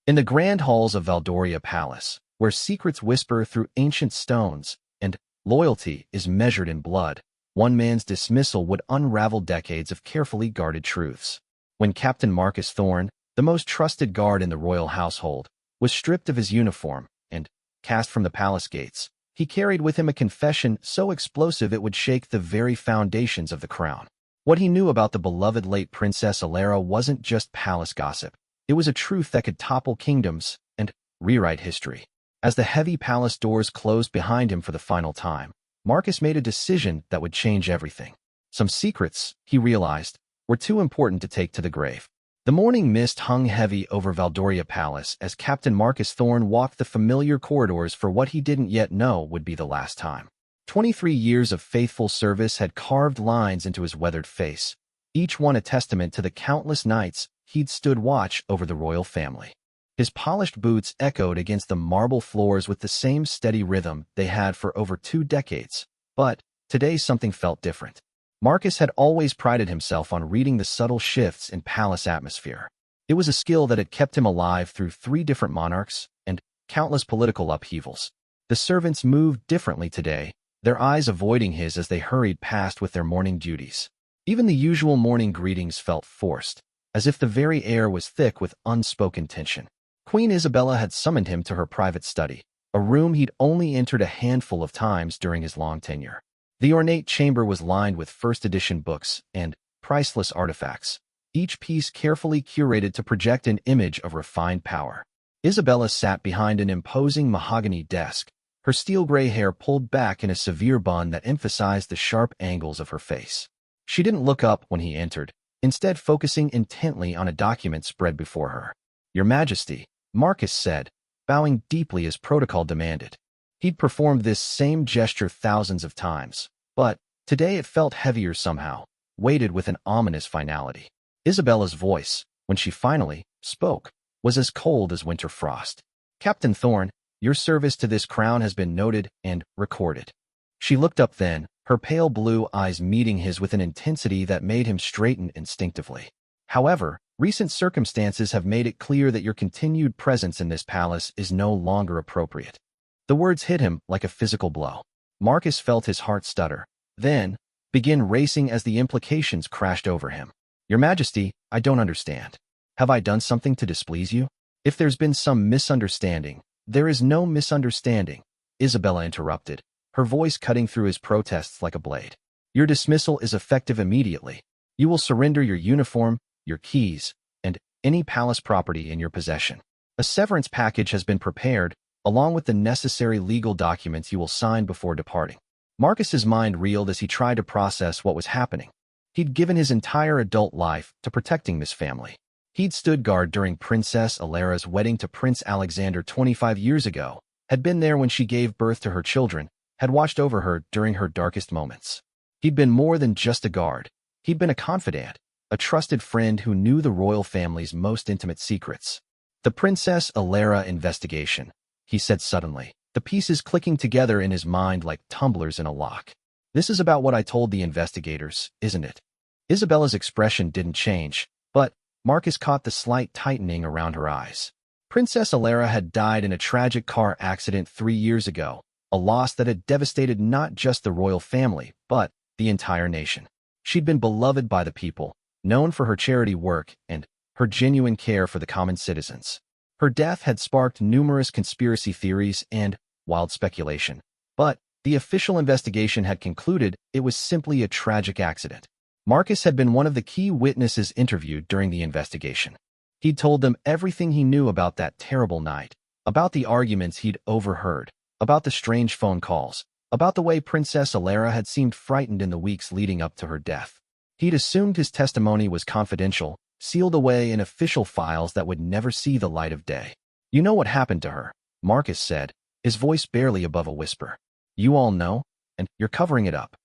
In the grand halls of Valdoria Palace, where secrets whisper through ancient stones and loyalty is measured in blood, one man's dismissal would unravel decades of carefully guarded truths. When Captain Marcus Thorne, the most trusted guard in the royal household, was stripped of his uniform and cast from the palace gates, he carried with him a confession so explosive it would shake the very foundations of the crown. What he knew about the beloved late Princess Alara wasn't just palace gossip. It was a truth that could topple kingdoms and rewrite history. As the heavy palace doors closed behind him for the final time, Marcus made a decision that would change everything. Some secrets, he realized, were too important to take to the grave. The morning mist hung heavy over Valdoria Palace as Captain Marcus Thorne walked the familiar corridors for what he didn't yet know would be the last time. 23 years of faithful service had carved lines into his weathered face, each one a testament to the countless nights he'd stood watch over the royal family. His polished boots echoed against the marble floors with the same steady rhythm they had for over 2 decades. But today something felt different. Marcus had always prided himself on reading the subtle shifts in palace atmosphere. It was a skill that had kept him alive through 3 different monarchs and countless political upheavals. The servants moved differently today, their eyes avoiding his as they hurried past with their morning duties. Even the usual morning greetings felt forced, as if the very air was thick with unspoken tension. Queen Isabella had summoned him to her private study, a room he'd only entered a handful of times during his long tenure. The ornate chamber was lined with first-edition books and priceless artifacts, each piece carefully curated to project an image of refined power. Isabella sat behind an imposing mahogany desk, her steel-gray hair pulled back in a severe bun that emphasized the sharp angles of her face. She didn't look up when he entered, instead focusing intently on a document spread before her. "Your Majesty," Marcus said, bowing deeply as protocol demanded. He'd performed this same gesture thousands of times, but today it felt heavier somehow, weighted with an ominous finality. Isabella's voice, when she finally spoke, was as cold as winter frost. "Captain Thorne, your service to this crown has been noted and recorded." She looked up then, her pale blue eyes meeting his with an intensity that made him straighten instinctively. "However, recent circumstances have made it clear that your continued presence in this palace is no longer appropriate." The words hit him like a physical blow. Marcus felt his heart stutter, then begin racing as the implications crashed over him. "Your Majesty, I don't understand. Have I done something to displease you?" "If there's been some misunderstanding, there is no misunderstanding," Isabella interrupted, her voice cutting through his protests like a blade. "Your dismissal is effective immediately. You will surrender your uniform, your keys, and any palace property in your possession. A severance package has been prepared, along with the necessary legal documents you will sign before departing." Marcus's mind reeled as he tried to process what was happening. He'd given his entire adult life to protecting this family. He'd stood guard during Princess Alara's wedding to Prince Alexander 25 years ago, had been there when she gave birth to her children, had watched over her during her darkest moments. He'd been more than just a guard. He'd been a confidant, a trusted friend who knew the royal family's most intimate secrets. "The Princess Alara investigation," he said suddenly, the pieces clicking together in his mind like tumblers in a lock. "This is about what I told the investigators, isn't it?" Isabella's expression didn't change, but Marcus caught the slight tightening around her eyes. Princess Alara had died in a tragic car accident 3 years ago, a loss that had devastated not just the royal family, but the entire nation. She'd been beloved by the people, known for her charity work and her genuine care for the common citizens. Her death had sparked numerous conspiracy theories and wild speculation, but the official investigation had concluded it was simply a tragic accident. Marcus had been one of the key witnesses interviewed during the investigation. He'd told them everything he knew about that terrible night, about the arguments he'd overheard, about the strange phone calls, about the way Princess Alara had seemed frightened in the weeks leading up to her death. He'd assumed his testimony was confidential, sealed away in official files that would never see the light of day. "You know what happened to her," Marcus said, his voice barely above a whisper. "You all know, and you're covering it up."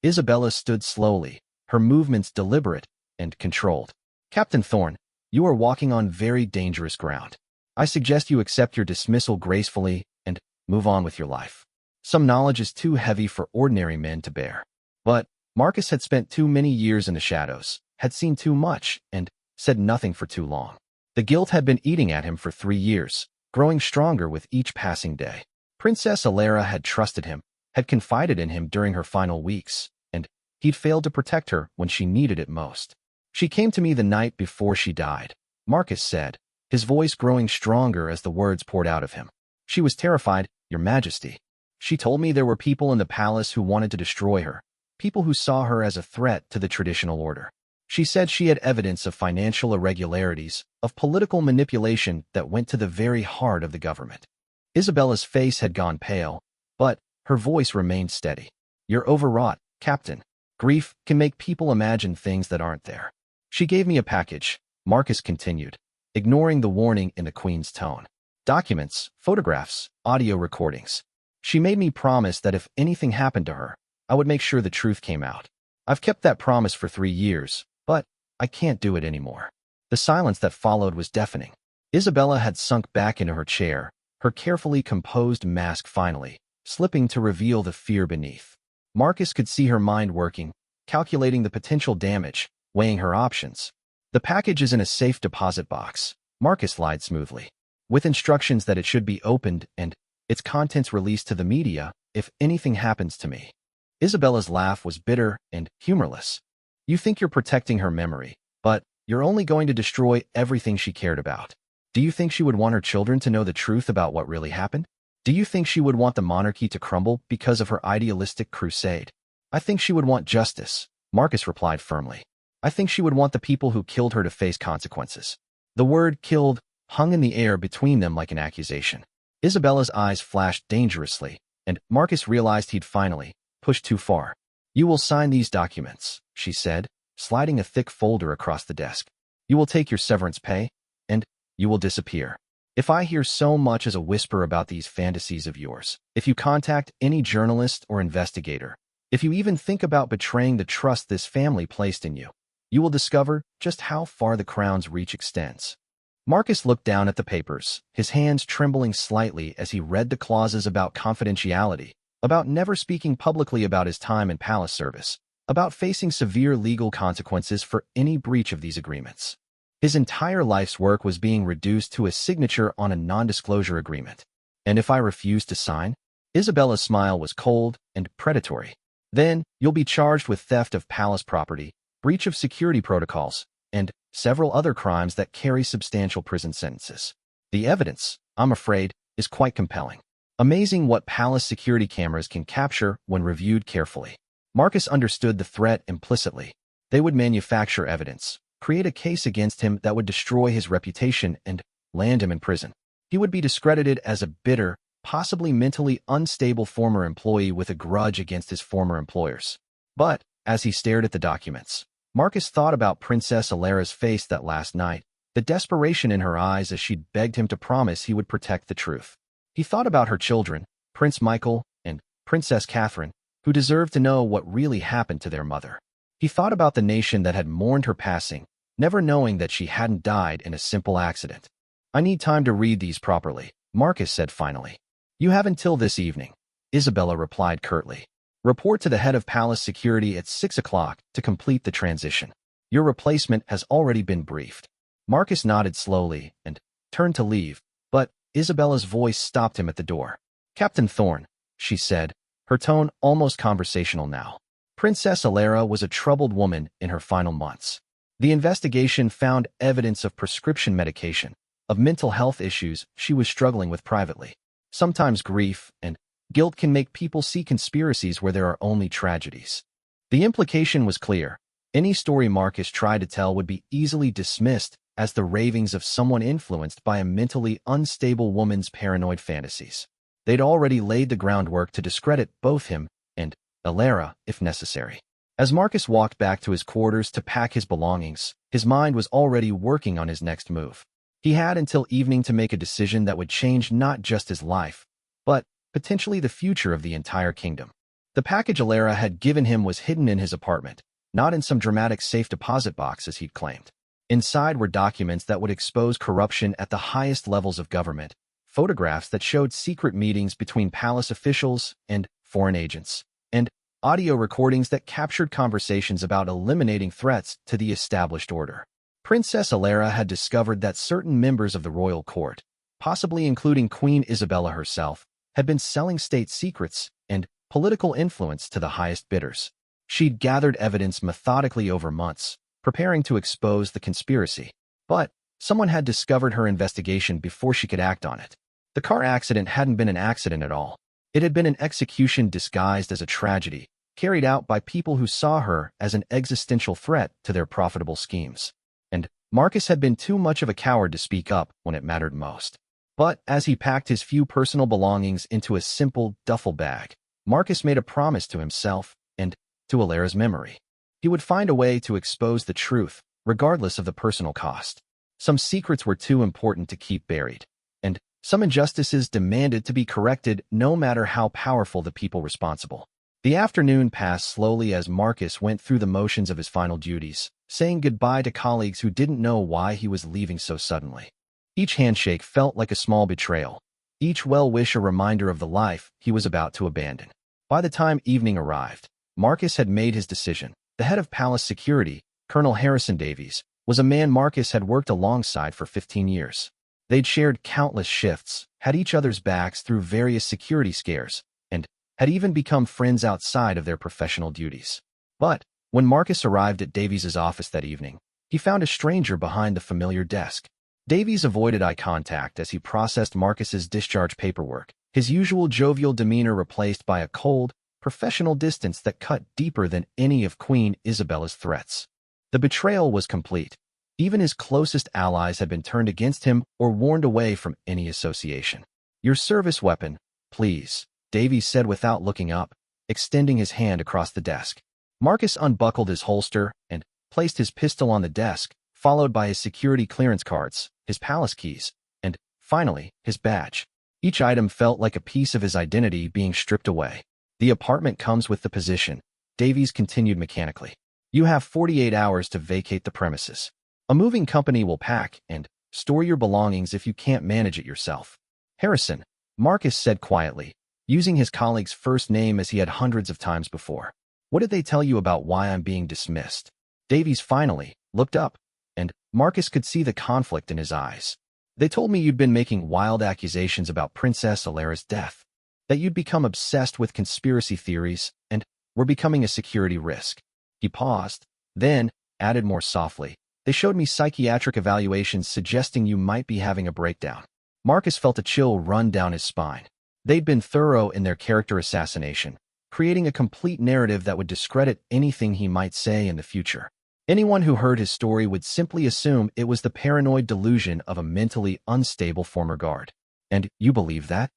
Isabella stood slowly, her movements deliberate and controlled. "Captain Thorne, you are walking on very dangerous ground. I suggest you accept your dismissal gracefully and move on with your life. Some knowledge is too heavy for ordinary men to bear." But Marcus had spent too many years in the shadows, had seen too much, and said nothing for too long. The guilt had been eating at him for 3 years, growing stronger with each passing day. Princess Alara had trusted him, had confided in him during her final weeks, and he'd failed to protect her when she needed it most. She came to me the night before she died, Marcus said, his voice growing stronger as the words poured out of him. She was terrified, Your Majesty. She told me there were people in the palace who wanted to destroy her, people who saw her as a threat to the traditional order. She said she had evidence of financial irregularities, of political manipulation that went to the very heart of the government. Isabella's face had gone pale, but her voice remained steady. You're overwrought, Captain. Grief can make people imagine things that aren't there. She gave me a package, Marcus continued, ignoring the warning in the Queen's tone. Documents, photographs, audio recordings. She made me promise that if anything happened to her, I would make sure the truth came out. I've kept that promise for 3 years, but I can't do it anymore. The silence that followed was deafening. Isabella had sunk back into her chair, her carefully composed mask finally, slipping to reveal the fear beneath. Marcus could see her mind working, calculating the potential damage, weighing her options. The package is in a safe deposit box, Marcus lied smoothly, with instructions that it should be opened and its contents released to the media if anything happens to me. Isabella's laugh was bitter and humorless. You think you're protecting her memory, but you're only going to destroy everything she cared about. Do you think she would want her children to know the truth about what really happened? Do you think she would want the monarchy to crumble because of her idealistic crusade? I think she would want justice, Marcus replied firmly. I think she would want the people who killed her to face consequences. The word killed hung in the air between them like an accusation. Isabella's eyes flashed dangerously, and Marcus realized he'd finally pushed too far. You will sign these documents, she said, sliding a thick folder across the desk. You will take your severance pay, and you will disappear. If I hear so much as a whisper about these fantasies of yours, if you contact any journalist or investigator, if you even think about betraying the trust this family placed in you, you will discover just how far the Crown's reach extends. Marcus looked down at the papers, his hands trembling slightly as he read the clauses about confidentiality, about never speaking publicly about his time in palace service, about facing severe legal consequences for any breach of these agreements. His entire life's work was being reduced to a signature on a non-disclosure agreement. And if I refused to sign? Isabella's smile was cold and predatory. Then you'll be charged with theft of palace property, breach of security protocols, and several other crimes that carry substantial prison sentences. The evidence, I'm afraid, is quite compelling. Amazing what palace security cameras can capture when reviewed carefully. Marcus understood the threat implicitly. They would manufacture evidence, create a case against him that would destroy his reputation and land him in prison. He would be discredited as a bitter, possibly mentally unstable former employee with a grudge against his former employers. But, as he stared at the documents, Marcus thought about Princess Alara's face that last night, the desperation in her eyes as she'd begged him to promise he would protect the truth. He thought about her children, Prince Michael and Princess Catherine, who deserved to know what really happened to their mother. He thought about the nation that had mourned her passing, never knowing that she hadn't died in a simple accident. I need time to read these properly, Marcus said finally. You have until this evening, Isabella replied curtly. Report to the head of palace security at 6 o'clock to complete the transition. Your replacement has already been briefed. Marcus nodded slowly and turned to leave, but Isabella's voice stopped him at the door. Captain Thorne, she said, her tone almost conversational now. Princess Alara was a troubled woman in her final months. The investigation found evidence of prescription medication, of mental health issues she was struggling with privately. Sometimes grief and guilt can make people see conspiracies where there are only tragedies. The implication was clear. Any story Marcus tried to tell would be easily dismissed as the ravings of someone influenced by a mentally unstable woman's paranoid fantasies. They'd already laid the groundwork to discredit both him and Alara, if necessary. As Marcus walked back to his quarters to pack his belongings, his mind was already working on his next move. He had until evening to make a decision that would change not just his life, but potentially the future of the entire kingdom. The package Alara had given him was hidden in his apartment, not in some dramatic safe deposit box as he'd claimed. Inside were documents that would expose corruption at the highest levels of government, photographs that showed secret meetings between palace officials and foreign agents, and audio recordings that captured conversations about eliminating threats to the established order. Princess Alara had discovered that certain members of the royal court, possibly including Queen Isabella herself, had been selling state secrets and political influence to the highest bidders. She'd gathered evidence methodically over months, preparing to expose the conspiracy. But someone had discovered her investigation before she could act on it. The car accident hadn't been an accident at all. It had been an execution disguised as a tragedy, carried out by people who saw her as an existential threat to their profitable schemes. And Marcus had been too much of a coward to speak up when it mattered most. But as he packed his few personal belongings into a simple duffel bag, Marcus made a promise to himself and to Alara's memory. He would find a way to expose the truth, regardless of the personal cost. Some secrets were too important to keep buried, and some injustices demanded to be corrected no matter how powerful the people responsible. The afternoon passed slowly as Marcus went through the motions of his final duties, saying goodbye to colleagues who didn't know why he was leaving so suddenly. Each handshake felt like a small betrayal, each well-wish a reminder of the life he was about to abandon. By the time evening arrived, Marcus had made his decision. The head of palace security, Colonel Harrison Davies, was a man Marcus had worked alongside for 15 years. They'd shared countless shifts, had each other's backs through various security scares, and had even become friends outside of their professional duties. But when Marcus arrived at Davies' office that evening, he found a stranger behind the familiar desk. Davies avoided eye contact as he processed Marcus's discharge paperwork, his usual jovial demeanor replaced by a cold, professional distance that cut deeper than any of Queen Isabella's threats. The betrayal was complete. Even his closest allies had been turned against him or warned away from any association. "Your service weapon, please," Davies said without looking up, extending his hand across the desk. Marcus unbuckled his holster and placed his pistol on the desk, followed by his security clearance cards, his palace keys, and, finally, his badge. Each item felt like a piece of his identity being stripped away. "The apartment comes with the position," Davies continued mechanically. "You have 48 hours to vacate the premises. A moving company will pack and store your belongings if you can't manage it yourself." "Harrison," Marcus said quietly, using his colleague's first name as he had hundreds of times before. "What did they tell you about why I'm being dismissed?" Davies finally looked up, and Marcus could see the conflict in his eyes. "They told me you'd been making wild accusations about Princess Alara's death, that you'd become obsessed with conspiracy theories and were becoming a security risk." He paused, then added more softly, "They showed me psychiatric evaluations suggesting you might be having a breakdown." Marcus felt a chill run down his spine. They'd been thorough in their character assassination, creating a complete narrative that would discredit anything he might say in the future. Anyone who heard his story would simply assume it was the paranoid delusion of a mentally unstable former guard. "And you believe that?"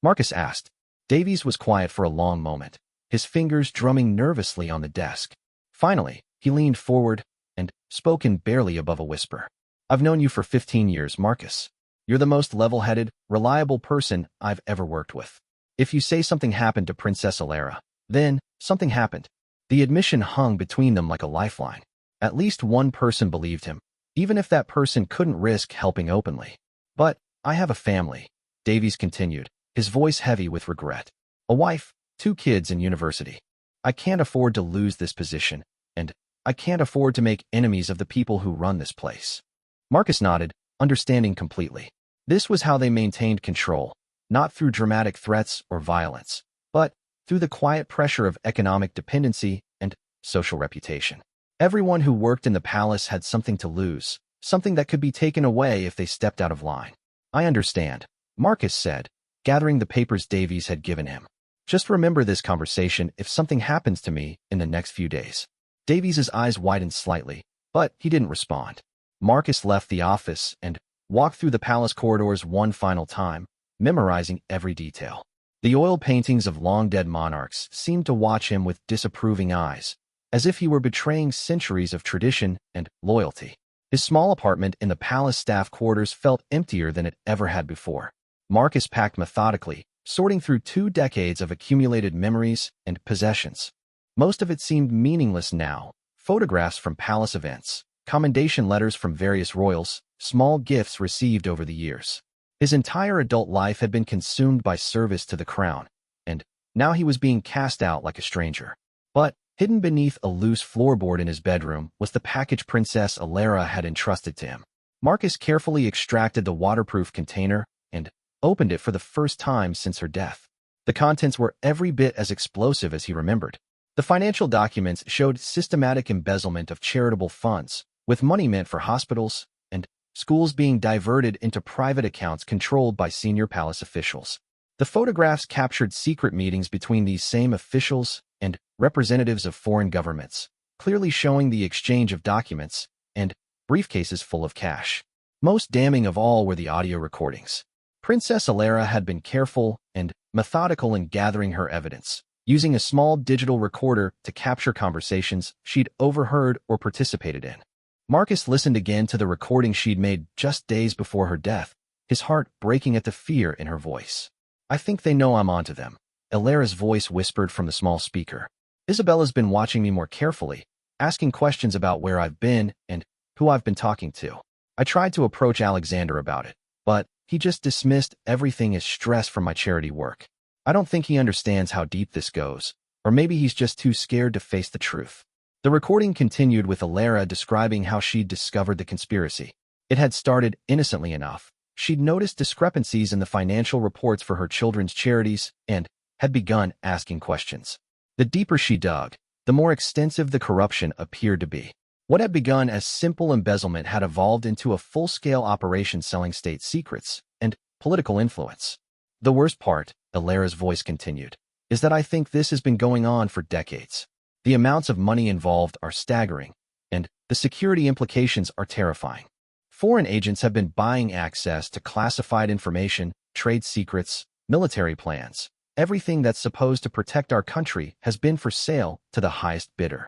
Marcus asked. Davies was quiet for a long moment, his fingers drumming nervously on the desk. Finally, he leaned forward and spoke in barely above a whisper. "I've known you for 15 years, Marcus. You're the most level-headed, reliable person I've ever worked with. If you say something happened to Princess Alara, then something happened." The admission hung between them like a lifeline. At least one person believed him, even if that person couldn't risk helping openly. "But I have a family," Davies continued, his voice heavy with regret. "A wife, 2 kids in university. I can't afford to lose this position, and I can't afford to make enemies of the people who run this place." Marcus nodded, understanding completely. This was how they maintained control, not through dramatic threats or violence, but through the quiet pressure of economic dependency and social reputation. Everyone who worked in the palace had something to lose, something that could be taken away if they stepped out of line. "I understand," Marcus said, gathering the papers Davies had given him. "Just remember this conversation if something happens to me in the next few days." Davies' eyes widened slightly, but he didn't respond. Marcus left the office and walked through the palace corridors one final time, memorizing every detail. The oil paintings of long-dead monarchs seemed to watch him with disapproving eyes, as if he were betraying centuries of tradition and loyalty. His small apartment in the palace staff quarters felt emptier than it ever had before. Marcus packed methodically, sorting through 2 decades of accumulated memories and possessions. Most of it seemed meaningless now: photographs from palace events, commendation letters from various royals, small gifts received over the years. His entire adult life had been consumed by service to the crown, and now he was being cast out like a stranger. But Hidden beneath a loose floorboard in his bedroom was the package Princess Alara had entrusted to him. Marcus carefully extracted the waterproof container and opened it for the first time since her death. The contents were every bit as explosive as he remembered. The financial documents showed systematic embezzlement of charitable funds, with money meant for hospitals and schools being diverted into private accounts controlled by senior palace officials. The photographs captured secret meetings between these same officials and representatives of foreign governments, clearly showing the exchange of documents and briefcases full of cash. Most damning of all were the audio recordings. Princess Alara had been careful and methodical in gathering her evidence, using a small digital recorder to capture conversations she'd overheard or participated in. Marcus listened again to the recording she'd made just days before her death, his heart breaking at the fear in her voice. "I think they know I'm onto them," Alara's voice whispered from the small speaker. "Isabella's been watching me more carefully, asking questions about where I've been and who I've been talking to. I tried to approach Alexander about it, but he just dismissed everything as stress from my charity work. I don't think he understands how deep this goes, or maybe he's just too scared to face the truth." The recording continued with Alara describing how she'd discovered the conspiracy. It had started innocently enough. She'd noticed discrepancies in the financial reports for her children's charities and had begun asking questions. The deeper she dug, the more extensive the corruption appeared to be. What had begun as simple embezzlement had evolved into a full-scale operation selling state secrets and political influence. "The worst part," Alara's voice continued, "is that I think this has been going on for decades. The amounts of money involved are staggering, and the security implications are terrifying. Foreign agents have been buying access to classified information, trade secrets, military plans. Everything that's supposed to protect our country has been for sale to the highest bidder."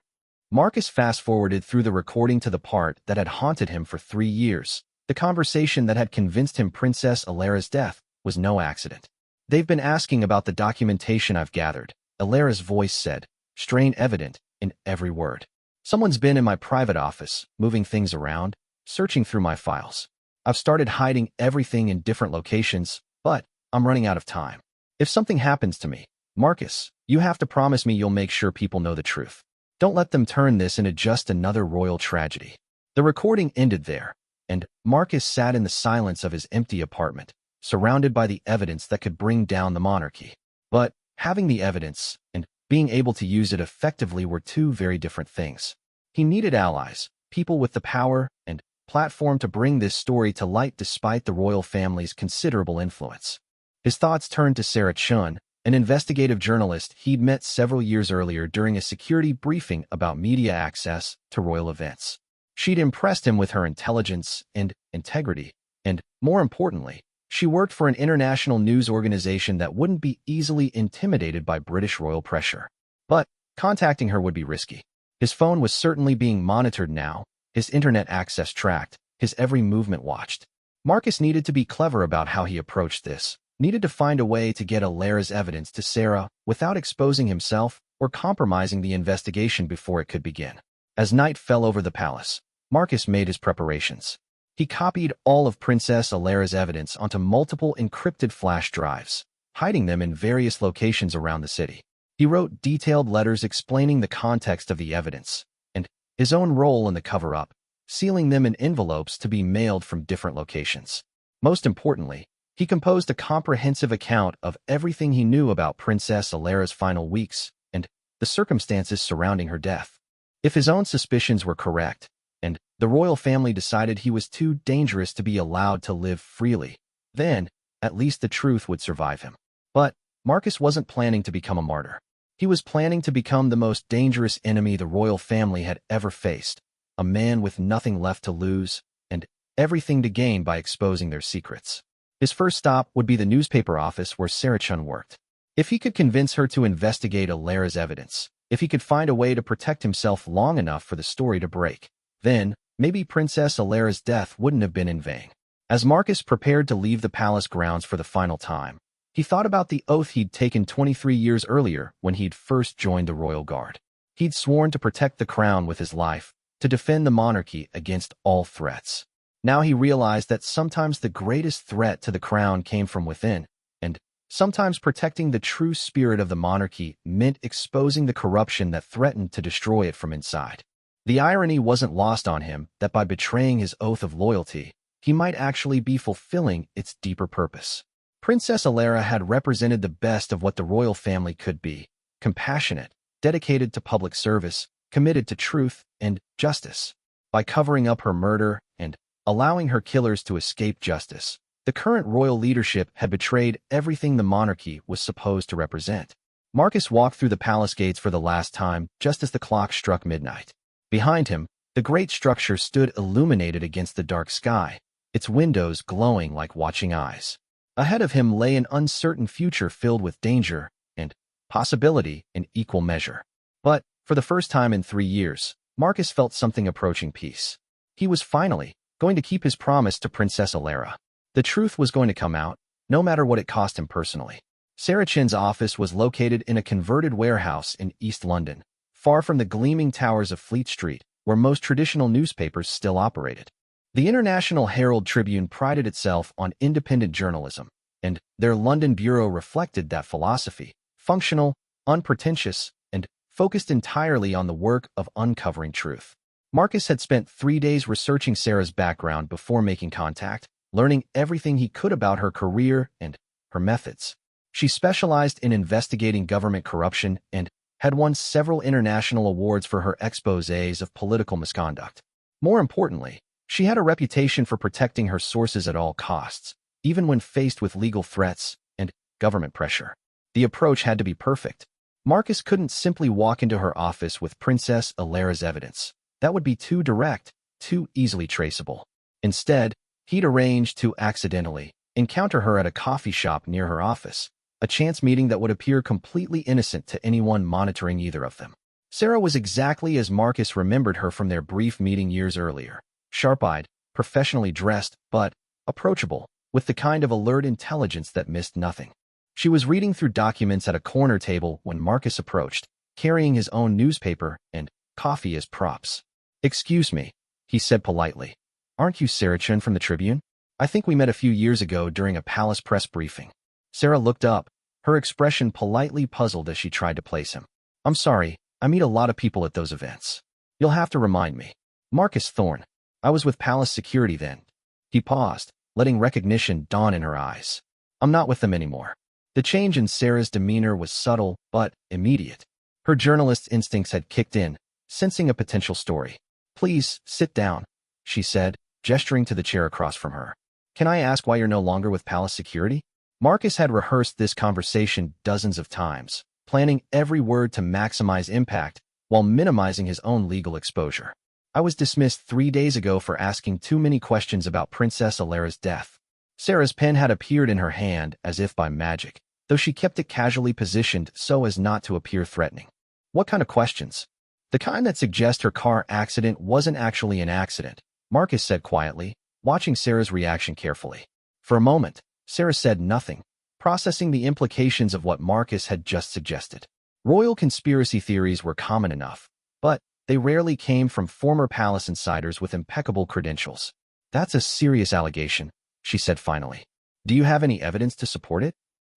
Marcus fast-forwarded through the recording to the part that had haunted him for 3 years, the conversation that had convinced him Princess Alara's death was no accident. "They've been asking about the documentation I've gathered," Alara's voice said, strain evident in every word. "Someone's been in my private office, moving things around, searching through my files. I've started hiding everything in different locations, but I'm running out of time. If something happens to me, Marcus, you have to promise me you'll make sure people know the truth. Don't let them turn this into just another royal tragedy." The recording ended there, and Marcus sat in the silence of his empty apartment, surrounded by the evidence that could bring down the monarchy. But having the evidence and being able to use it effectively were two very different things. He needed allies, people with the power and platform to bring this story to light despite the royal family's considerable influence. His thoughts turned to Sarah Chun, an investigative journalist he'd met several years earlier during a security briefing about media access to royal events. She'd impressed him with her intelligence and integrity, and, more importantly, she worked for an international news organization that wouldn't be easily intimidated by British royal pressure. But contacting her would be risky. His phone was certainly being monitored now, his internet access tracked, his every movement watched. Marcus needed to be clever about how he approached this, needed to find a way to get Alara's evidence to Sarah without exposing himself or compromising the investigation before it could begin. As night fell over the palace, Marcus made his preparations. He copied all of Princess Alara's evidence onto multiple encrypted flash drives, hiding them in various locations around the city. He wrote detailed letters explaining the context of the evidence and his own role in the cover-up, sealing them in envelopes to be mailed from different locations. Most importantly, he composed a comprehensive account of everything he knew about Princess Alara's final weeks and the circumstances surrounding her death. If his own suspicions were correct, and the royal family decided he was too dangerous to be allowed to live freely, then at least the truth would survive him. But Marcus wasn't planning to become a martyr. He was planning to become the most dangerous enemy the royal family had ever faced, a man with nothing left to lose and everything to gain by exposing their secrets. His first stop would be the newspaper office where Sarah Chun worked. If he could convince her to investigate Alara's evidence, if he could find a way to protect himself long enough for the story to break, then maybe Princess Alara's death wouldn't have been in vain. As Marcus prepared to leave the palace grounds for the final time, he thought about the oath he'd taken 23 years earlier when he'd first joined the royal guard. He'd sworn to protect the crown with his life, to defend the monarchy against all threats. Now he realized that sometimes the greatest threat to the crown came from within, and Sometimes protecting the true spirit of the monarchy meant exposing the corruption that threatened to destroy it from inside. The irony wasn't lost on him that by betraying his oath of loyalty, he might actually be fulfilling its deeper purpose. Princess Alara had represented the best of what the royal family could be: compassionate, dedicated to public service, committed to truth and justice. By covering up her murder and allowing her killers to escape justice, the current royal leadership had betrayed everything the monarchy was supposed to represent. Marcus walked through the palace gates for the last time just as the clock struck midnight. Behind him, the great structure stood illuminated against the dark sky, its windows glowing like watching eyes. Ahead of him lay an uncertain future filled with danger and possibility in equal measure. But, for the first time in 3 years, Marcus felt something approaching peace. He was finally going to keep his promise to Princess Alara. The truth was going to come out, no matter what it cost him personally. Sarah Chin's office was located in a converted warehouse in East London, far from the gleaming towers of Fleet Street, where most traditional newspapers still operated. The International Herald Tribune prided itself on independent journalism, and their London bureau reflected that philosophy: functional, unpretentious, and focused entirely on the work of uncovering truth. Marcus had spent 3 days researching Sarah's background before making contact, learning everything he could about her career and her methods. She specialized in investigating government corruption and had won several international awards for her exposés of political misconduct. More importantly, she had a reputation for protecting her sources at all costs, even when faced with legal threats and government pressure. The approach had to be perfect. Marcus couldn't simply walk into her office with Princess Alara's evidence. That would be too direct, too easily traceable. Instead, he'd arranged to accidentally encounter her at a coffee shop near her office, a chance meeting that would appear completely innocent to anyone monitoring either of them. Sarah was exactly as Marcus remembered her from their brief meeting years earlier: sharp-eyed, professionally dressed, but approachable, with the kind of alert intelligence that missed nothing. She was reading through documents at a corner table when Marcus approached, carrying his own newspaper and coffee as props. "Excuse me," he said politely. "Aren't you Sarah Chen from the Tribune? I think we met a few years ago during a palace press briefing." Sarah looked up, her expression politely puzzled as she tried to place him. "I'm sorry, I meet a lot of people at those events. You'll have to remind me." "Marcus Thorne. I was with palace security then." He paused, letting recognition dawn in her eyes. "I'm not with them anymore." The change in Sarah's demeanor was subtle but immediate. Her journalist's instincts had kicked in, sensing a potential story. "Please, sit down," she said, gesturing to the chair across from her. "Can I ask why you're no longer with palace security?" Marcus had rehearsed this conversation dozens of times, planning every word to maximize impact while minimizing his own legal exposure. "I was dismissed 3 days ago for asking too many questions about Princess Alara's death." Sarah's pen had appeared in her hand as if by magic, though she kept it casually positioned so as not to appear threatening. "What kind of questions?" "The kind that suggest her car accident wasn't actually an accident," Marcus said quietly, watching Sarah's reaction carefully. For a moment, Sarah said nothing, processing the implications of what Marcus had just suggested. Royal conspiracy theories were common enough, but they rarely came from former palace insiders with impeccable credentials. "That's a serious allegation," she said finally. "Do you have any evidence to support it?"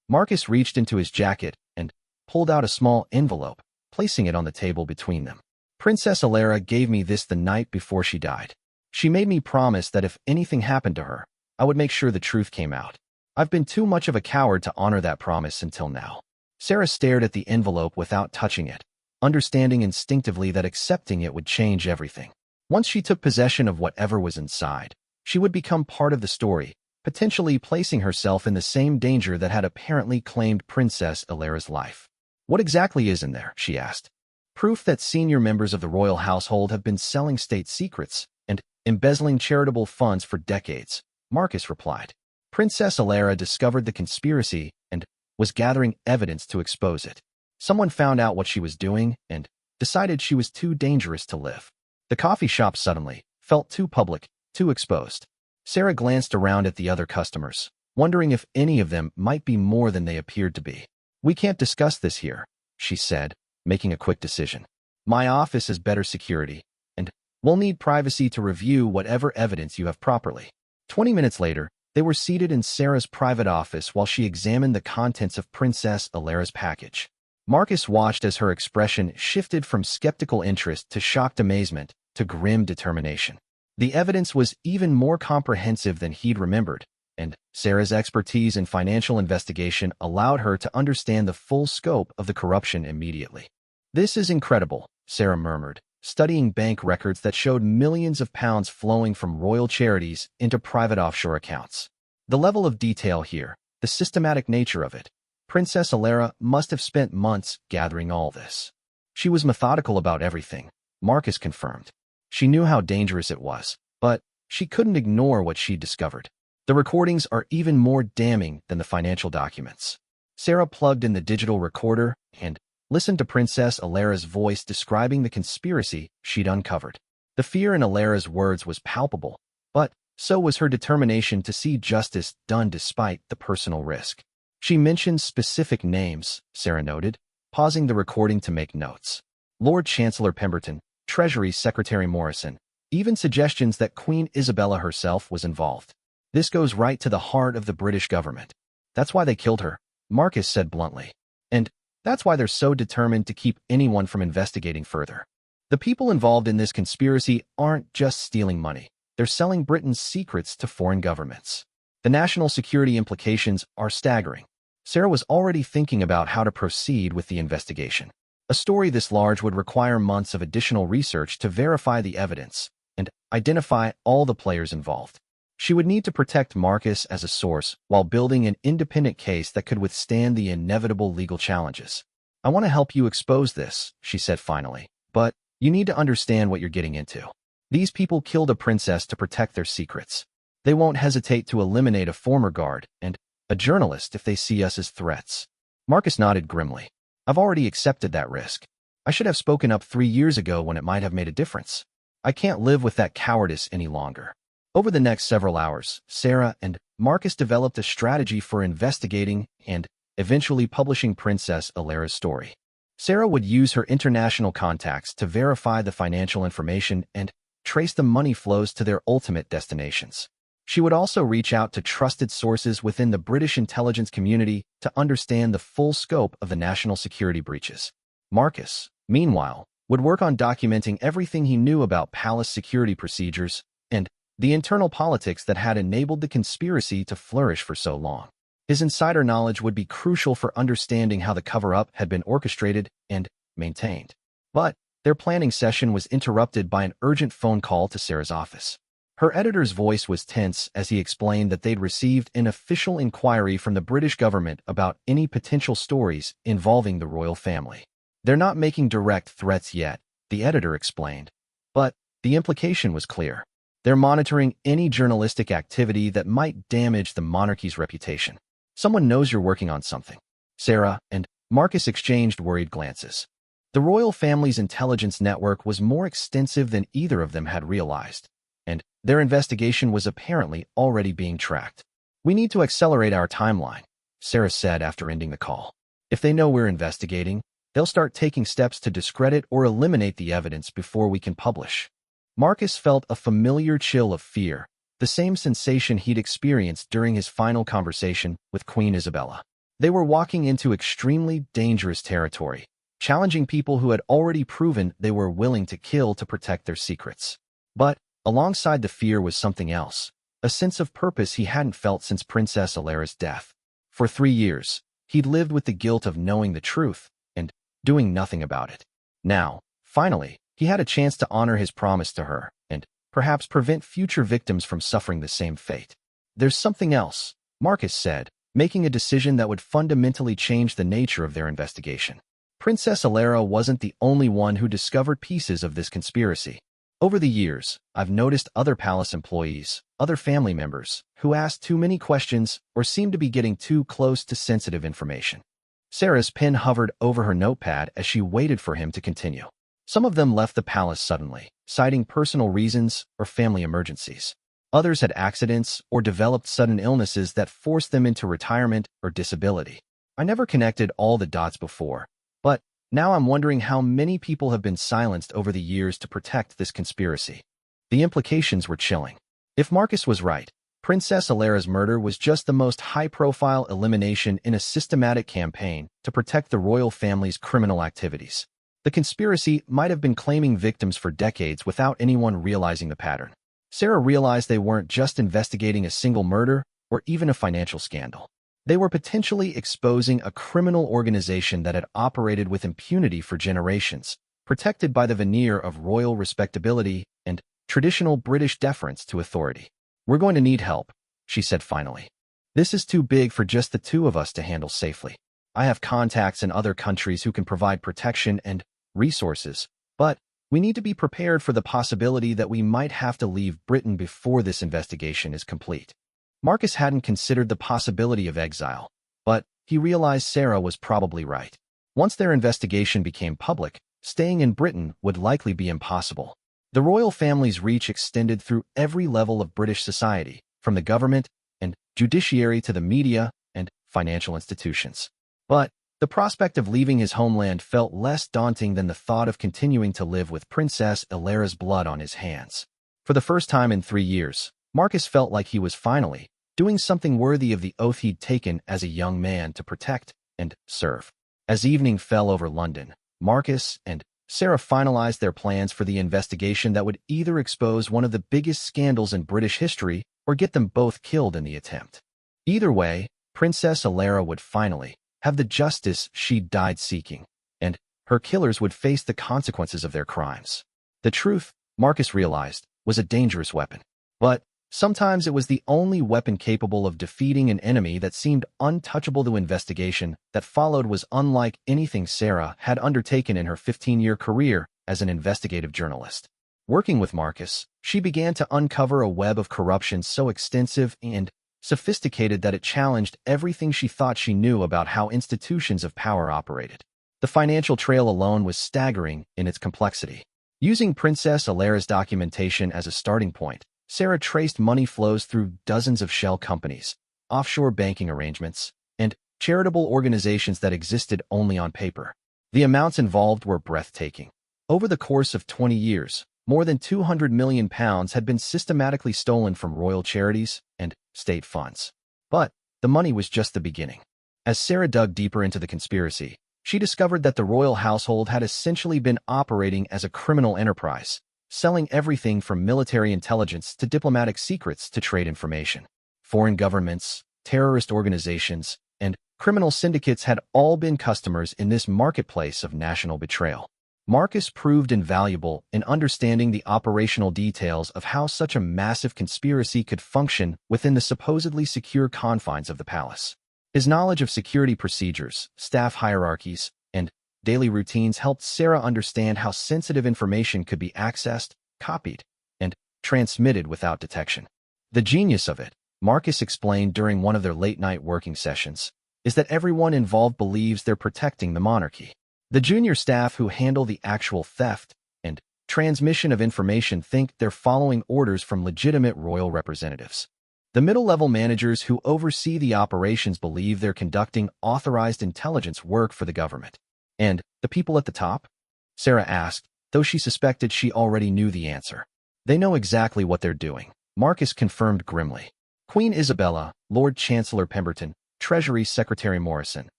Marcus reached into his jacket and pulled out a small envelope, placing it on the table between them. "Princess Alara gave me this the night before she died. She made me promise that if anything happened to her, I would make sure the truth came out. I've been too much of a coward to honor that promise until now." Sarah stared at the envelope without touching it, understanding instinctively that accepting it would change everything. Once she took possession of whatever was inside, she would become part of the story, potentially placing herself in the same danger that had apparently claimed Princess Alara's life. "What exactly is in there?" she asked. "Proof that senior members of the royal household have been selling state secrets and embezzling charitable funds for decades," Marcus replied. "Princess Alara discovered the conspiracy and was gathering evidence to expose it. Someone found out what she was doing and decided she was too dangerous to live. The coffee shop suddenly felt too public, too exposed." Sarah glanced around at the other customers, wondering if any of them might be more than they appeared to be. "We can't discuss this here," she said, making a quick decision. "My office has better security, and we'll need privacy to review whatever evidence you have properly." 20 minutes later, They were seated in Sarah's private office while she examined the contents of Princess Alara's package. Marcus watched as her expression shifted from skeptical interest to shocked amazement to grim determination. The evidence was even more comprehensive than he'd remembered, and Sarah's expertise in financial investigation allowed her to understand the full scope of the corruption immediately. "This is incredible," Sarah murmured, studying bank records that showed millions of pounds flowing from royal charities into private offshore accounts. The level of detail here, the systematic nature of it. Princess Alara must have spent months gathering all this. She was methodical about everything, Marcus confirmed. She knew how dangerous it was, but she couldn't ignore what she'd discovered. The recordings are even more damning than the financial documents. Sarah plugged in the digital recorder and listened to Princess Alara's voice describing the conspiracy she'd uncovered. The fear in Alara's words was palpable, but so was her determination to see justice done despite the personal risk. She mentioned specific names, Sarah noted, pausing the recording to make notes. Lord Chancellor Pemberton, Treasury Secretary Morrison, even suggestions that Queen Isabella herself was involved. This goes right to the heart of the British government. That's why they killed her, Marcus said bluntly. And that's why they're so determined to keep anyone from investigating further. The people involved in this conspiracy aren't just stealing money. They're selling Britain's secrets to foreign governments. The national security implications are staggering. Sarah was already thinking about how to proceed with the investigation. A story this large would require months of additional research to verify the evidence and identify all the players involved. She would need to protect Marcus as a source while building an independent case that could withstand the inevitable legal challenges. "I want to help you expose this," she said finally, "but you need to understand what you're getting into. These people killed a princess to protect their secrets. They won't hesitate to eliminate a former guard and a journalist if they see us as threats." Marcus nodded grimly. "I've already accepted that risk. I should have spoken up 3 years ago when it might have made a difference. I can't live with that cowardice any longer." Over the next several hours, Sarah and Marcus developed a strategy for investigating and eventually publishing Princess Alara's story. Sarah would use her international contacts to verify the financial information and trace the money flows to their ultimate destinations. She would also reach out to trusted sources within the British intelligence community to understand the full scope of the national security breaches. Marcus, meanwhile, would work on documenting everything he knew about palace security procedures and the internal politics that had enabled the conspiracy to flourish for so long. His insider knowledge would be crucial for understanding how the cover-up had been orchestrated and maintained. But their planning session was interrupted by an urgent phone call to Sarah's office. Her editor's voice was tense as he explained that they'd received an official inquiry from the British government about any potential stories involving the royal family. "They're not making direct threats yet," the editor explained, but the implication was clear. "They're monitoring any journalistic activity that might damage the monarchy's reputation. Someone knows you're working on something." Sarah and Marcus exchanged worried glances. The royal family's intelligence network was more extensive than either of them had realized, and their investigation was apparently already being tracked. "We need to accelerate our timeline," Sarah said after ending the call. "If they know we're investigating, they'll start taking steps to discredit or eliminate the evidence before we can publish." Marcus felt a familiar chill of fear, the same sensation he'd experienced during his final conversation with Queen Isabella. They were walking into extremely dangerous territory, challenging people who had already proven they were willing to kill to protect their secrets. But alongside the fear was something else, a sense of purpose he hadn't felt since Princess Alara's death. For 3 years, he'd lived with the guilt of knowing the truth and doing nothing about it. Now, finally, he had a chance to honor his promise to her and perhaps prevent future victims from suffering the same fate. "There's something else," Marcus said, making a decision that would fundamentally change the nature of their investigation. Princess Alara wasn't the only one who discovered pieces of this conspiracy. "Over the years, I've noticed other palace employees, other family members, who ask too many questions or seem to be getting too close to sensitive information." Sarah's pen hovered over her notepad as she waited for him to continue. "Some of them left the palace suddenly, citing personal reasons or family emergencies. Others had accidents or developed sudden illnesses that forced them into retirement or disability. I never connected all the dots before, but now I'm wondering how many people have been silenced over the years to protect this conspiracy." The implications were chilling. If Marcus was right, Princess Alara's murder was just the most high-profile elimination in a systematic campaign to protect the royal family's criminal activities. The conspiracy might have been claiming victims for decades without anyone realizing the pattern. Sarah realized they weren't just investigating a single murder or even a financial scandal. They were potentially exposing a criminal organization that had operated with impunity for generations, protected by the veneer of royal respectability and traditional British deference to authority. "We're going to need help," she said finally. "This is too big for just the two of us to handle safely. I have contacts in other countries who can provide protection and resources, but we need to be prepared for the possibility that we might have to leave Britain before this investigation is complete." Marcus hadn't considered the possibility of exile, but he realized Sarah was probably right. Once their investigation became public, staying in Britain would likely be impossible. The royal family's reach extended through every level of British society, from the government and judiciary to the media and financial institutions. But the prospect of leaving his homeland felt less daunting than the thought of continuing to live with Princess Alara's blood on his hands. For the first time in 3 years, Marcus felt like he was finally doing something worthy of the oath he'd taken as a young man to protect and serve. As evening fell over London, Marcus and Sarah finalized their plans for the investigation that would either expose one of the biggest scandals in British history or get them both killed in the attempt. Either way, Princess Alara would finally have the justice she died seeking, and her killers would face the consequences of their crimes. The truth, Marcus realized, was a dangerous weapon. But sometimes it was the only weapon capable of defeating an enemy that seemed untouchable. The investigation that followed was unlike anything Sarah had undertaken in her 15-year career as an investigative journalist. Working with Marcus, she began to uncover a web of corruption so extensive and sophisticated that it challenged everything she thought she knew about how institutions of power operated. The financial trail alone was staggering in its complexity. Using Princess Alara's documentation as a starting point, Sarah traced money flows through dozens of shell companies, offshore banking arrangements, and charitable organizations that existed only on paper. The amounts involved were breathtaking. Over the course of 20 years, more than £200 million had been systematically stolen from royal charities and state funds. But the money was just the beginning. As Sarah dug deeper into the conspiracy, she discovered that the royal household had essentially been operating as a criminal enterprise, selling everything from military intelligence to diplomatic secrets to trade information. Foreign governments, terrorist organizations, and criminal syndicates had all been customers in this marketplace of national betrayal. Marcus proved invaluable in understanding the operational details of how such a massive conspiracy could function within the supposedly secure confines of the palace. His knowledge of security procedures, staff hierarchies, and daily routines helped Sarah understand how sensitive information could be accessed, copied, and transmitted without detection. The genius of it, Marcus explained during one of their late-night working sessions, is that everyone involved believes they're protecting the monarchy. The junior staff who handle the actual theft and transmission of information think they're following orders from legitimate royal representatives. The middle-level managers who oversee the operations believe they're conducting authorized intelligence work for the government. And the people at the top? Sarah asked, though she suspected she already knew the answer. They know exactly what they're doing, Marcus confirmed grimly. Queen Isabella, Lord Chancellor Pemberton, Treasury Secretary Morrison.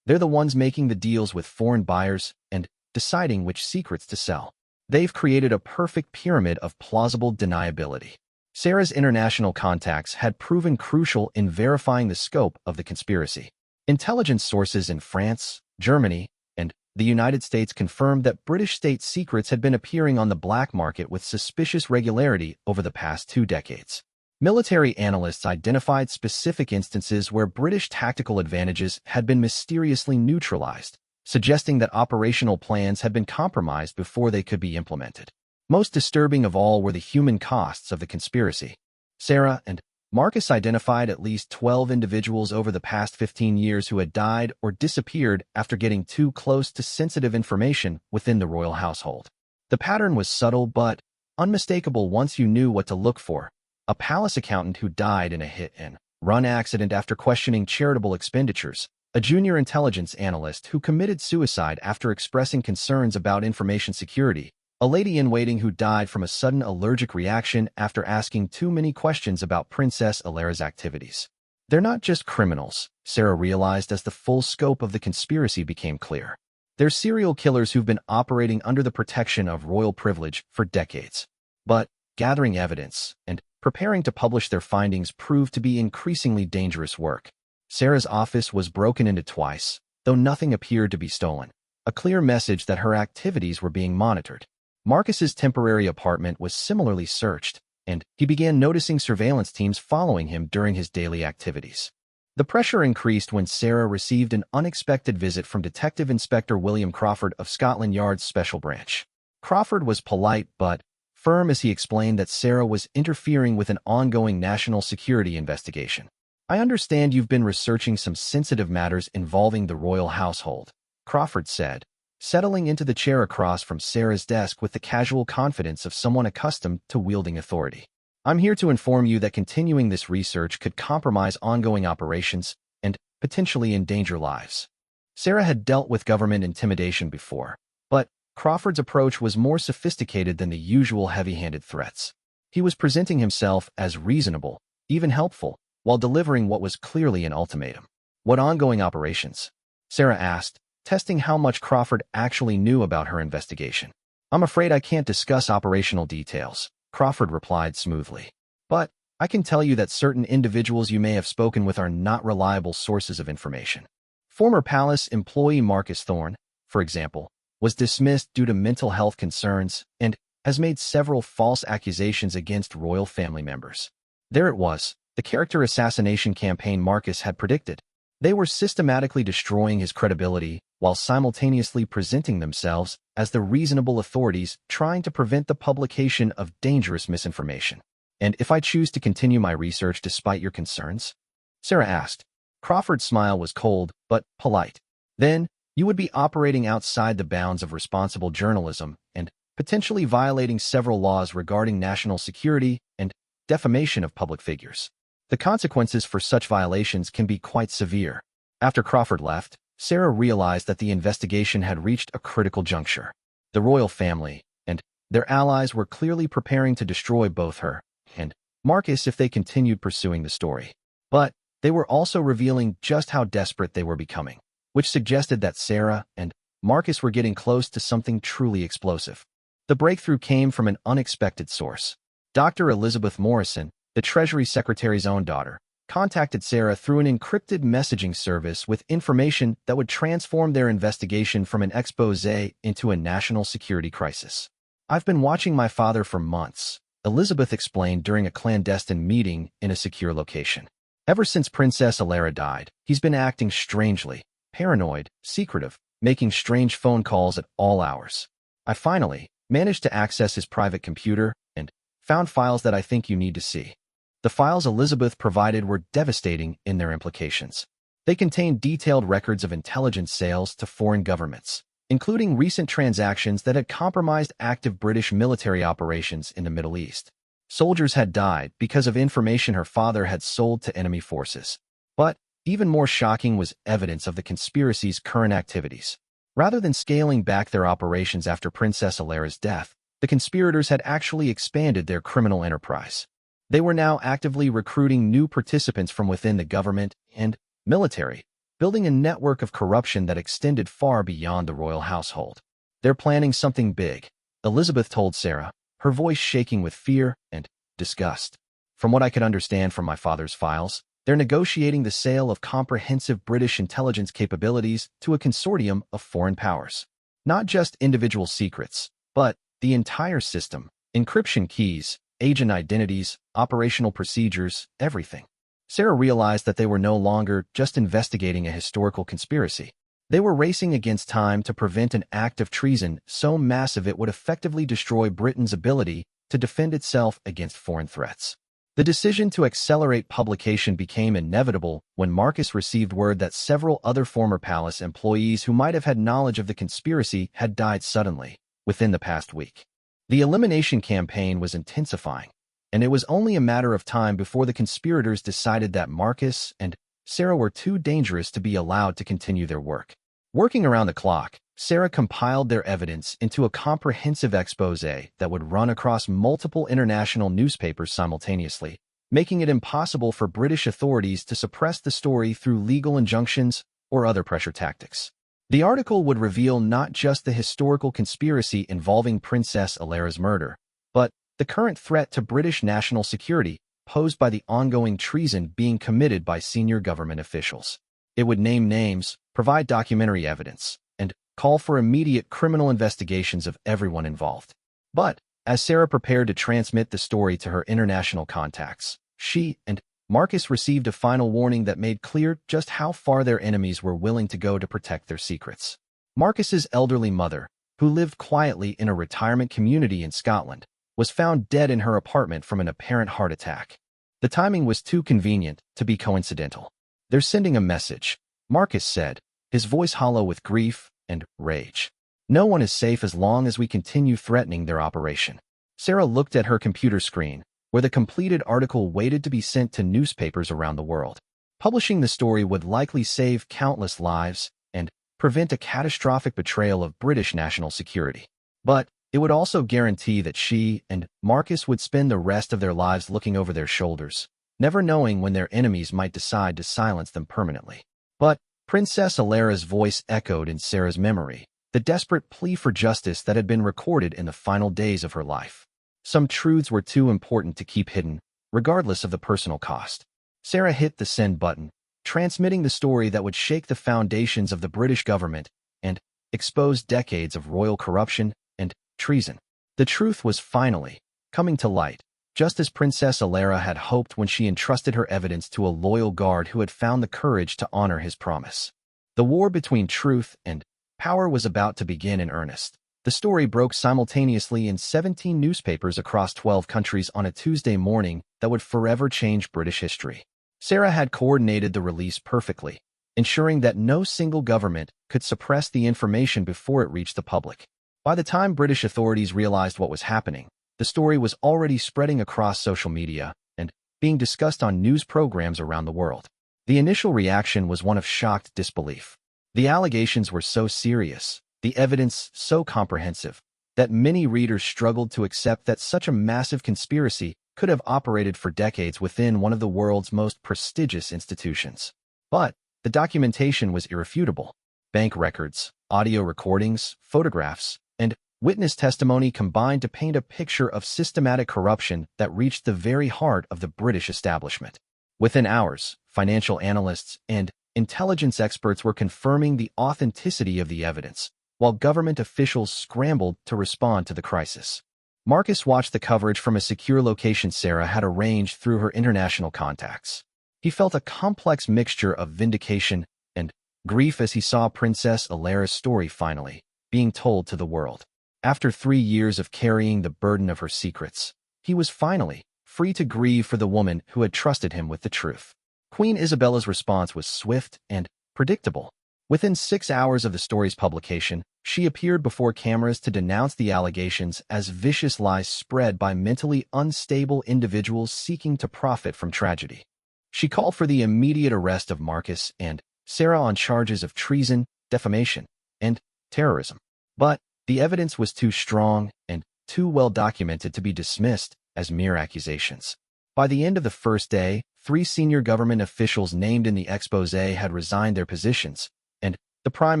They're the ones making the deals with foreign buyers and deciding which secrets to sell. They've created a perfect pyramid of plausible deniability. Sarah's international contacts had proven crucial in verifying the scope of the conspiracy. Intelligence sources in France, Germany, and the United States confirmed that British state secrets had been appearing on the black market with suspicious regularity over the past 2 decades. Military analysts identified specific instances where British tactical advantages had been mysteriously neutralized, suggesting that operational plans had been compromised before they could be implemented. Most disturbing of all were the human costs of the conspiracy. Sarah and Marcus identified at least 12 individuals over the past 15 years who had died or disappeared after getting too close to sensitive information within the royal household. The pattern was subtle but unmistakable once you knew what to look for. A palace accountant who died in a hit-and-run accident after questioning charitable expenditures, a junior intelligence analyst who committed suicide after expressing concerns about information security, a lady-in-waiting who died from a sudden allergic reaction after asking too many questions about Princess Alera's activities. They're not just criminals, Sarah realized as the full scope of the conspiracy became clear. They're serial killers who've been operating under the protection of royal privilege for decades. But gathering evidence and preparing to publish their findings proved to be increasingly dangerous work. Sarah's office was broken into twice, though nothing appeared to be stolen, a clear message that her activities were being monitored. Marcus's temporary apartment was similarly searched, and he began noticing surveillance teams following him during his daily activities. The pressure increased when Sarah received an unexpected visit from Detective Inspector William Crawford of Scotland Yard's Special Branch. Crawford was polite but firm as he explained that Sarah was interfering with an ongoing national security investigation. "I understand you've been researching some sensitive matters involving the royal household," Crawford said, settling into the chair across from Sarah's desk with the casual confidence of someone accustomed to wielding authority. "I'm here to inform you that continuing this research could compromise ongoing operations and potentially endanger lives." Sarah had dealt with government intimidation before, but Crawford's approach was more sophisticated than the usual heavy-handed threats. He was presenting himself as reasonable, even helpful, while delivering what was clearly an ultimatum. "What ongoing operations?" Sarah asked, testing how much Crawford actually knew about her investigation. "I'm afraid I can't discuss operational details," Crawford replied smoothly. "But I can tell you that certain individuals you may have spoken with are not reliable sources of information." Former palace employee Marcus Thorne, for example, was dismissed due to mental health concerns and has made several false accusations against royal family members. There it was, the character assassination campaign Marcus had predicted. They were systematically destroying his credibility while simultaneously presenting themselves as the reasonable authorities trying to prevent the publication of dangerous misinformation. "And if I choose to continue my research despite your concerns?" Sarah asked. Crawford's smile was cold but polite. "Then, you would be operating outside the bounds of responsible journalism and potentially violating several laws regarding national security and defamation of public figures. The consequences for such violations can be quite severe." After Crawford left, Sarah realized that the investigation had reached a critical juncture. The royal family and their allies were clearly preparing to destroy both her and Marcus if they continued pursuing the story. But they were also revealing just how desperate they were becoming, which suggested that Sarah and Marcus were getting close to something truly explosive. The breakthrough came from an unexpected source. Dr. Elizabeth Morrison, the Treasury Secretary's own daughter, contacted Sarah through an encrypted messaging service with information that would transform their investigation from an expose into a national security crisis. "I've been watching my father for months," Elizabeth explained during a clandestine meeting in a secure location. "Ever since Princess Alera died, he's been acting strangely, paranoid, secretive, making strange phone calls at all hours. I finally managed to access his private computer and found files that I think you need to see." The files Elizabeth provided were devastating in their implications. They contained detailed records of intelligence sales to foreign governments, including recent transactions that had compromised active British military operations in the Middle East. Soldiers had died because of information her father had sold to enemy forces. But even more shocking was evidence of the conspiracy's current activities. Rather than scaling back their operations after Princess Alera's death, the conspirators had actually expanded their criminal enterprise. They were now actively recruiting new participants from within the government and military, building a network of corruption that extended far beyond the royal household. "They're planning something big," Elizabeth told Sarah, her voice shaking with fear and disgust. "From what I could understand from my father's files, they're negotiating the sale of comprehensive British intelligence capabilities to a consortium of foreign powers. Not just individual secrets, but the entire system, encryption keys, agent identities, operational procedures, everything." Sarah realized that they were no longer just investigating a historical conspiracy. They were racing against time to prevent an act of treason so massive it would effectively destroy Britain's ability to defend itself against foreign threats. The decision to accelerate publication became inevitable when Marcus received word that several other former palace employees who might have had knowledge of the conspiracy had died suddenly within the past week. The elimination campaign was intensifying, and it was only a matter of time before the conspirators decided that Marcus and Sarah were too dangerous to be allowed to continue their work. Working around the clock, Sarah compiled their evidence into a comprehensive exposé that would run across multiple international newspapers simultaneously, making it impossible for British authorities to suppress the story through legal injunctions or other pressure tactics. The article would reveal not just the historical conspiracy involving Princess Alara's murder, but the current threat to British national security posed by the ongoing treason being committed by senior government officials. It would name names, provide documentary evidence, and call for immediate criminal investigations of everyone involved. But, as Sarah prepared to transmit the story to her international contacts, she and Marcus received a final warning that made clear just how far their enemies were willing to go to protect their secrets. Marcus's elderly mother, who lived quietly in a retirement community in Scotland, was found dead in her apartment from an apparent heart attack. The timing was too convenient to be coincidental. "They're sending a message," Marcus said, his voice hollow with grief and rage. "No one is safe as long as we continue threatening their operation." Sarah looked at her computer screen, where the completed article waited to be sent to newspapers around the world. Publishing the story would likely save countless lives and prevent a catastrophic betrayal of British national security. But it would also guarantee that she and Marcus would spend the rest of their lives looking over their shoulders, never knowing when their enemies might decide to silence them permanently. But Princess Alara's voice echoed in Sarah's memory, the desperate plea for justice that had been recorded in the final days of her life. Some truths were too important to keep hidden, regardless of the personal cost. Sarah hit the send button, transmitting the story that would shake the foundations of the British government and expose decades of royal corruption and treason. The truth was finally coming to light, just as Princess Alara had hoped when she entrusted her evidence to a loyal guard who had found the courage to honor his promise. The war between truth and power was about to begin in earnest. The story broke simultaneously in 17 newspapers across 12 countries on a Tuesday morning that would forever change British history. Sarah had coordinated the release perfectly, ensuring that no single government could suppress the information before it reached the public. By the time British authorities realized what was happening, the story was already spreading across social media and being discussed on news programs around the world. The initial reaction was one of shocked disbelief. The allegations were so serious, the evidence so comprehensive, that many readers struggled to accept that such a massive conspiracy could have operated for decades within one of the world's most prestigious institutions. But the documentation was irrefutable. Bank records, audio recordings, photographs, and witness testimony combined to paint a picture of systematic corruption that reached the very heart of the British establishment. Within hours, financial analysts and intelligence experts were confirming the authenticity of the evidence, while government officials scrambled to respond to the crisis. Marcus watched the coverage from a secure location Sarah had arranged through her international contacts. He felt a complex mixture of vindication and grief as he saw Princess Alara's story finally being told to the world. After 3 years of carrying the burden of her secrets, he was finally free to grieve for the woman who had trusted him with the truth. Queen Isabella's response was swift and predictable. Within 6 hours of the story's publication, she appeared before cameras to denounce the allegations as vicious lies spread by mentally unstable individuals seeking to profit from tragedy. She called for the immediate arrest of Marcus and Sarah on charges of treason, defamation, and terrorism. But the evidence was too strong and too well documented to be dismissed as mere accusations. By the end of the first day, 3 senior government officials named in the exposé had resigned their positions, and the Prime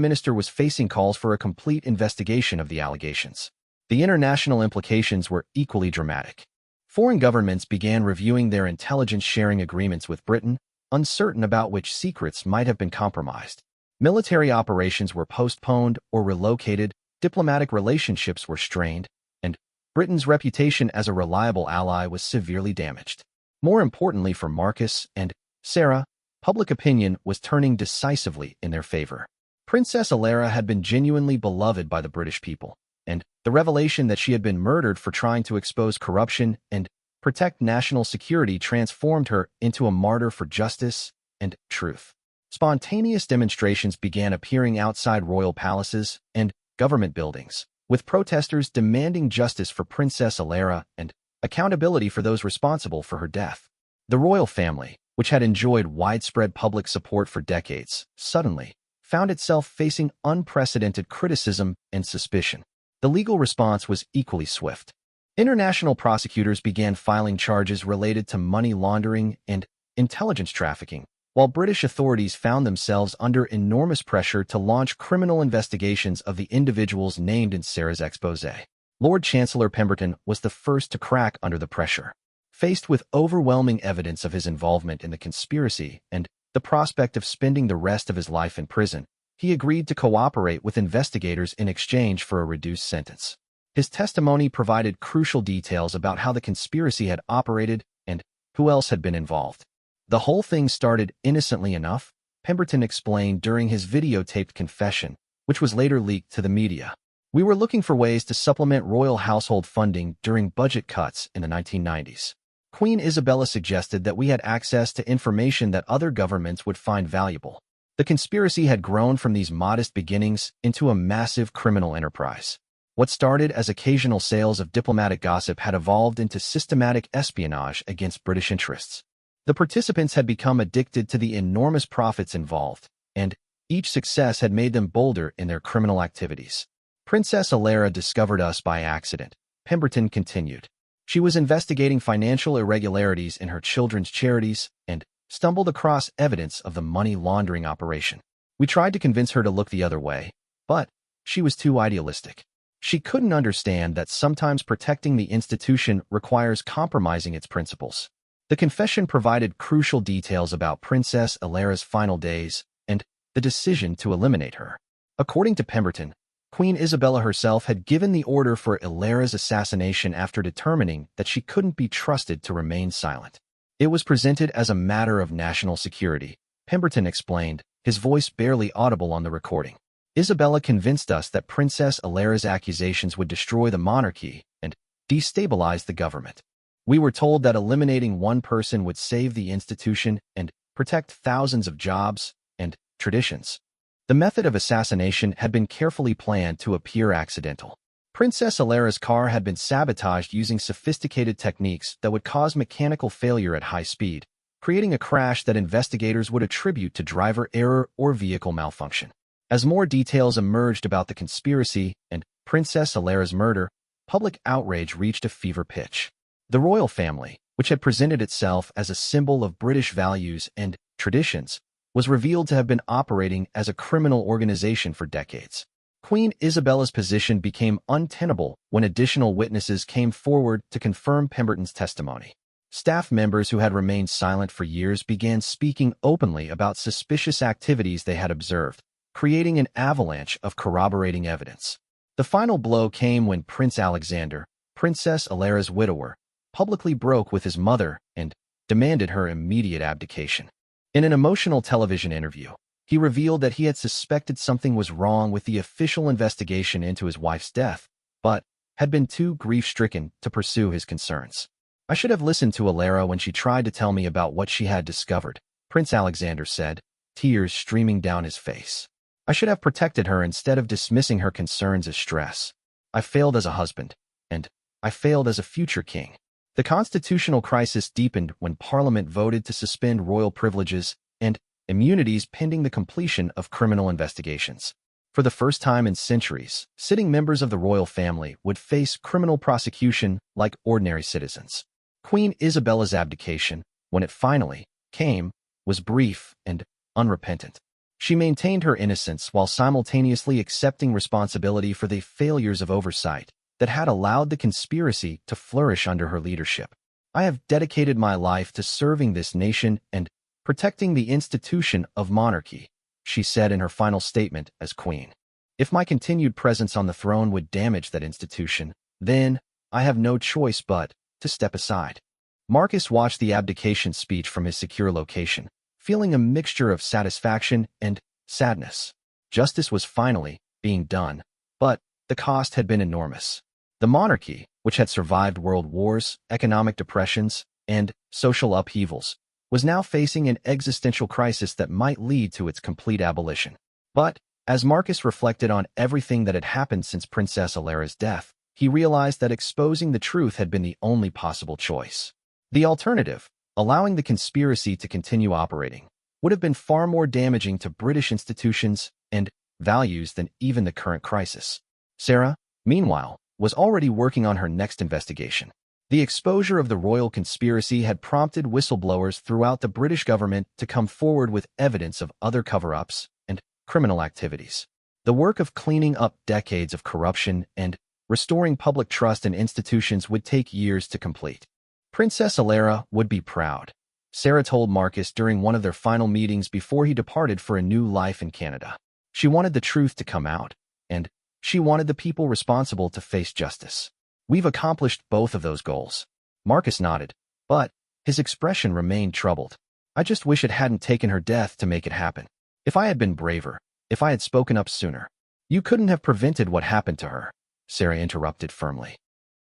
Minister was facing calls for a complete investigation of the allegations. The international implications were equally dramatic. Foreign governments began reviewing their intelligence sharing agreements with Britain, uncertain about which secrets might have been compromised. Military operations were postponed or relocated, diplomatic relationships were strained, and Britain's reputation as a reliable ally was severely damaged. More importantly for Marcus and Sarah, public opinion was turning decisively in their favor. Princess Alara had been genuinely beloved by the British people, and the revelation that she had been murdered for trying to expose corruption and protect national security transformed her into a martyr for justice and truth. Spontaneous demonstrations began appearing outside royal palaces and government buildings, with protesters demanding justice for Princess Alara and accountability for those responsible for her death. The royal family, which had enjoyed widespread public support for decades, suddenly found itself facing unprecedented criticism and suspicion. The legal response was equally swift. International prosecutors began filing charges related to money laundering and intelligence trafficking, while British authorities found themselves under enormous pressure to launch criminal investigations of the individuals named in Sarah's exposé. Lord Chancellor Pemberton was the first to crack under the pressure. Faced with overwhelming evidence of his involvement in the conspiracy and the prospect of spending the rest of his life in prison, he agreed to cooperate with investigators in exchange for a reduced sentence. His testimony provided crucial details about how the conspiracy had operated and who else had been involved. The whole thing started innocently enough, Pemberton explained during his videotaped confession, which was later leaked to the media. We were looking for ways to supplement royal household funding during budget cuts in the 1990s. Queen Isabella suggested that we had access to information that other governments would find valuable. The conspiracy had grown from these modest beginnings into a massive criminal enterprise. What started as occasional sales of diplomatic gossip had evolved into systematic espionage against British interests. The participants had become addicted to the enormous profits involved, and each success had made them bolder in their criminal activities. Princess Alara discovered us by accident, Pemberton continued. She was investigating financial irregularities in her children's charities and stumbled across evidence of the money laundering operation. We tried to convince her to look the other way, but she was too idealistic. She couldn't understand that sometimes protecting the institution requires compromising its principles. The confession provided crucial details about Princess Alara's final days and the decision to eliminate her. According to Pemberton, Queen Isabella herself had given the order for Alara's assassination after determining that she couldn't be trusted to remain silent. It was presented as a matter of national security, Pemberton explained, his voice barely audible on the recording. Isabella convinced us that Princess Alara's accusations would destroy the monarchy and destabilize the government. We were told that eliminating one person would save the institution and protect thousands of jobs and traditions. The method of assassination had been carefully planned to appear accidental. Princess Alara's car had been sabotaged using sophisticated techniques that would cause mechanical failure at high speed, creating a crash that investigators would attribute to driver error or vehicle malfunction. As more details emerged about the conspiracy and Princess Alara's murder, public outrage reached a fever pitch. The royal family, which had presented itself as a symbol of British values and traditions, was revealed to have been operating as a criminal organization for decades. Queen Isabella's position became untenable when additional witnesses came forward to confirm Pemberton's testimony. Staff members who had remained silent for years began speaking openly about suspicious activities they had observed, creating an avalanche of corroborating evidence. The final blow came when Prince Alexander, Princess Alara's widower, publicly broke with his mother and demanded her immediate abdication. In an emotional television interview, he revealed that he had suspected something was wrong with the official investigation into his wife's death, but had been too grief-stricken to pursue his concerns. I should have listened to Alara when she tried to tell me about what she had discovered, Prince Alexander said, tears streaming down his face. I should have protected her instead of dismissing her concerns as stress. I failed as a husband, and I failed as a future king. The constitutional crisis deepened when Parliament voted to suspend royal privileges and immunities pending the completion of criminal investigations. For the first time in centuries, sitting members of the royal family would face criminal prosecution like ordinary citizens. Queen Isabella's abdication, when it finally came, was brief and unrepentant. She maintained her innocence while simultaneously accepting responsibility for the failures of oversight that had allowed the conspiracy to flourish under her leadership. I have dedicated my life to serving this nation and protecting the institution of monarchy, she said in her final statement as queen. If my continued presence on the throne would damage that institution, then I have no choice but to step aside. Marcus watched the abdication speech from his secure location, feeling a mixture of satisfaction and sadness. Justice was finally being done, but the cost had been enormous. The monarchy, which had survived world wars, economic depressions, and social upheavals, was now facing an existential crisis that might lead to its complete abolition. But, as Marcus reflected on everything that had happened since Princess Alara's death, he realized that exposing the truth had been the only possible choice. The alternative, allowing the conspiracy to continue operating, would have been far more damaging to British institutions and values than even the current crisis. Sarah, meanwhile, was already working on her next investigation. The exposure of the royal conspiracy had prompted whistleblowers throughout the British government to come forward with evidence of other cover-ups and criminal activities. The work of cleaning up decades of corruption and restoring public trust in institutions would take years to complete. Princess Alara would be proud, Sarah told Marcus during one of their final meetings before he departed for a new life in Canada. She wanted the truth to come out, and she wanted the people responsible to face justice. We've accomplished both of those goals. Marcus nodded, but his expression remained troubled. I just wish it hadn't taken her death to make it happen. If I had been braver, if I had spoken up sooner. You couldn't have prevented what happened to her, Sarah interrupted firmly.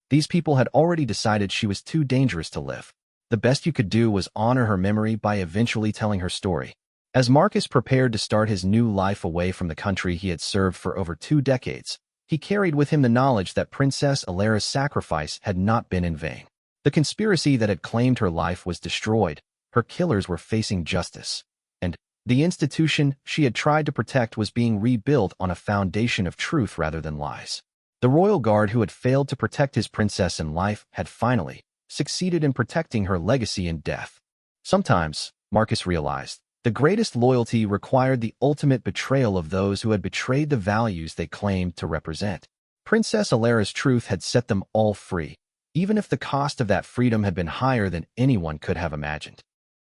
These people had already decided she was too dangerous to live. The best you could do was honor her memory by eventually telling her story. As Marcus prepared to start his new life away from the country he had served for over 2 decades, he carried with him the knowledge that Princess Alara's sacrifice had not been in vain. The conspiracy that had claimed her life was destroyed, her killers were facing justice, and the institution she had tried to protect was being rebuilt on a foundation of truth rather than lies. The royal guard who had failed to protect his princess in life had finally succeeded in protecting her legacy in death. Sometimes, Marcus realized, the greatest loyalty required the ultimate betrayal of those who had betrayed the values they claimed to represent. Princess Alara's truth had set them all free, even if the cost of that freedom had been higher than anyone could have imagined.